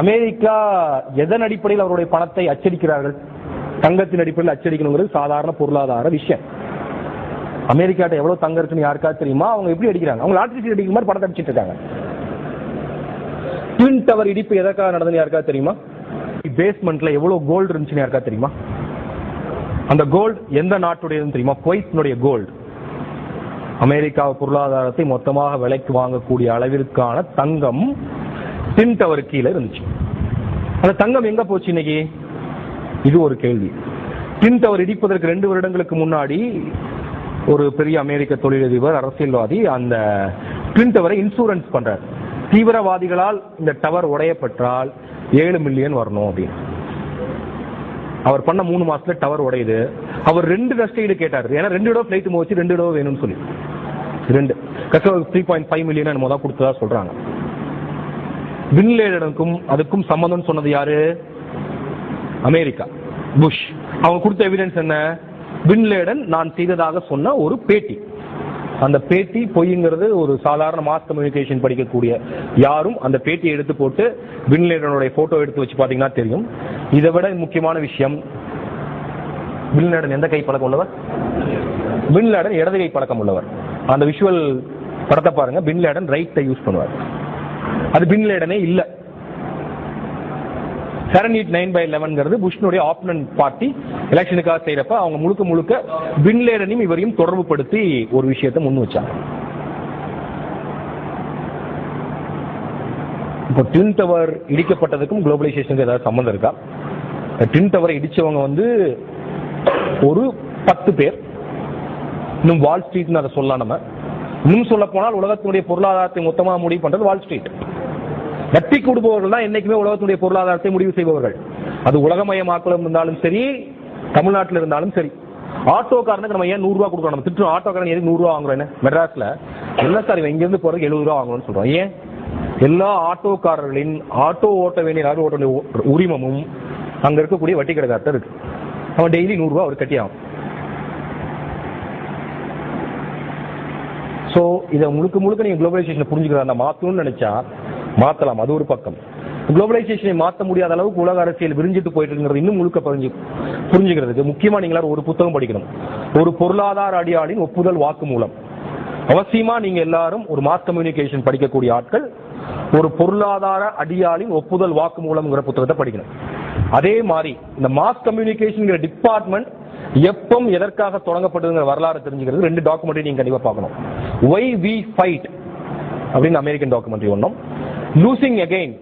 America எதன் அடிப்படையில் அவருடைய பணத்தை அச்சடிக்கிறார்கள்? தங்கத்தின் அடிப்படையில் அச்சடிக்கணுங்கிறது சாதாரண பொருளாதார விஷயம். அமெரிக்காட்ட எவ்வளவு தங்கம் இருக்குன்னு யாருக்காவது தெரியுமா? அவங்க எப்படி அடிக்கிறாங்க? அவங்க லாட்டரி சீட் அடிக்கிற மாதிரி பணத்தை அடிச்சிட்டு இருக்காங்க. ட்வின் டவர் இடிப்பு எதற்காக நடந்ததுன்னு யாருக்காவது தெரியுமா? பேஸ்மெண்ட்ல எவ்வளவு கோல்டு இருந்துச்சுன்னு யாருக்காவது தெரியுமா? அந்த கோல்டு எந்த நாட்டுடையதுன்னு தெரியுமா? குவைத்தினுடைய கோல்டு. அமெரிக்கா பொருளாதாரத்தை மொத்தமாக விலைக்கு வாங்கக்கூடிய அளவிற்கான தங்கம் ட்வின் டவர் கீழே இருந்துச்சு. அந்த தங்கம் எங்க போச்சு இன்னைக்கு? இது ஒரு கேள்வி. ட்வின் டவர் இடிப்பதற்கு 2 வருடங்களுக்கு முன்னாடி ஒரு பெரிய அமெரிக்க தொழிலதிபர், அரசியல்வாதி அந்த ட்வின் டவரை இன்சூரன்ஸ் பண்றார். தீவிரவாதிகளால் இந்த டவர் உடையப்பட்டால் 7 மில்லியன் வரணும் அப்படின்னு. அவர் பண்ண 3 மாசத்துல டவர் உடையுது. அவர் 2 நஷ்டஈடு கேட்டார். ஏன்னா 2 தடவை பிளைட் போச்சு, 2 தடவை வேணும்னு சொல்லி 2 3.5 மில்லியன் என்னமோ தான் கொடுத்ததா சொல்றாங்க. பின் லேடனுக்கும் அதுக்கும் சம்பந்தம் சொன்னது யாரு? America, Bush. அவங்க கொடுத்த எவிடன்ஸ் என்ன? பின் லேடன் நான் செய்ததாக சொன்ன ஒரு பேட்டி. அந்த பேட்டி பொய்ங்கிறது ஒரு சாதாரண மாஸ் கம்யூனிகேஷன் படிக்கக்கூடிய யாரும் அந்த பேட்டியை எடுத்து போட்டு பின் லேடனுடைய போட்டோ எடுத்து வச்சு பாத்தீங்கன்னா தெரியும். இதை விட முக்கியமான விஷயம், பின் லேடன் எந்த கை பழக்கம் உள்ளவர்? பின் லேடன் இடது கை பழக்கம் உள்ளவர். அந்த விஷுவல் படத்தை பாருங்க. பின் லேடன் ரைட் கை யூஸ் பண்ணுவார். அது பின் லேடனே இல்ல. 7/9/11 புஷ்னுடைய ஆப்போனன்ட் பார்ட்டி எலெக்ஷனுக்காக செய்யறப்ப அவங்க முழுக்க பின் லேடனையும் இவரையும் தொடர்பு படுத்தி ஒரு விஷயத்தை முன் வச்சாங்க. இப்போ ட்வின் டவர் இடிக்கப்பட்டதுக்கும் குளோபலைசேஷனுக்கு ஏதாவது சம்பந்தம் இருக்கா? ட்வின் டவரை இடிச்சவங்க ஒரு 10 பேர். இன்னும் வால் ஸ்ட்ரீட் அதை சொல்லலாம். நம்ம இன்னும் சொல்ல போனால் உலகத்தினுடைய பொருளாதாரத்தை மொத்தமாக முடிவு பண்றது வால் ஸ்ட்ரீட். வட்டி கொடுப்பவர்கள் தான் என்னைக்குமே உலகத்தினுடைய பொருளாதாரத்தை முடிவு செய்பவர்கள். அது உலகமயமாக்கலும் இருந்தாலும் சரி, தமிழ்நாட்டில் இருந்தாலும் சரி. ஆட்டோக்காரனுக்கு நம்ம ஏன் 100 ரூபா கொடுக்கணும்? நம்ம திட்டம் ஆட்டோக்காரன் எதுக்கு 100 ரூபா வாங்குறோம்? மெட்ராஸ்ல என்ன சார் இங்க இருந்து போறதுக்கு 70 ரூபா வாங்கணும்னு சொல்றோம். ஏன்? எல்லா ஆட்டோக்காரர்களின் ஆட்டோ ஓட்ட வேண்டிய உரிமமும் அங்க இருக்கக்கூடிய வட்டி கடைக்காரர் இருக்கு. அவன் டெய்லி 100 ரூபா அவர் கட்டி ஆகும். சோ இதை முழுக்க நீங்க குளோபலைசேஷனை புரிஞ்சுக்கிறதா மாத்தணும்னு நினைச்சா மாத்தலாம். அது ஒரு பக்கம். குளோபலைசேஷனை மாற்ற முடியாத அளவுக்கு உலக அரசியல் விரிஞ்சிட்டு போயிட்டு இருக்கிறது இன்னும் முழுக்க புரிஞ்சுக்கிறதுக்கு முக்கியமா நீங்க ஒரு புத்தகம் படிக்கணும். ஒரு பொருளாதார அடியாளின் ஒப்புதல் வாக்குமூலம். அவசியமா நீங்க எல்லாரும் ஒரு மாஸ் கம்யூனிகேஷன் படிக்கக்கூடிய ஆட்கள் ஒரு பொருளாதார அடியாளின் ஒப்புதல் வாக்குமூலம்ங்கிற புத்தகத்தை படிக்கணும். அதே மாதிரி இந்த மாஸ் கம்யூனிகேஷன் டிபார்ட்மெண்ட் எப்போ எதற்காக தொடங்கப்பட்டதுங்கிற வரலாறு தெரிஞ்சுக்கிறது 2 டாக்குமெண்ட்ரி நீங்க கண்டிப்பா பார்க்கணும். Why We Fight அப்படின்னு அமெரிக்கன் டாக்குமெண்ட்ரி ஒன்றும், லூசிங் அகைன்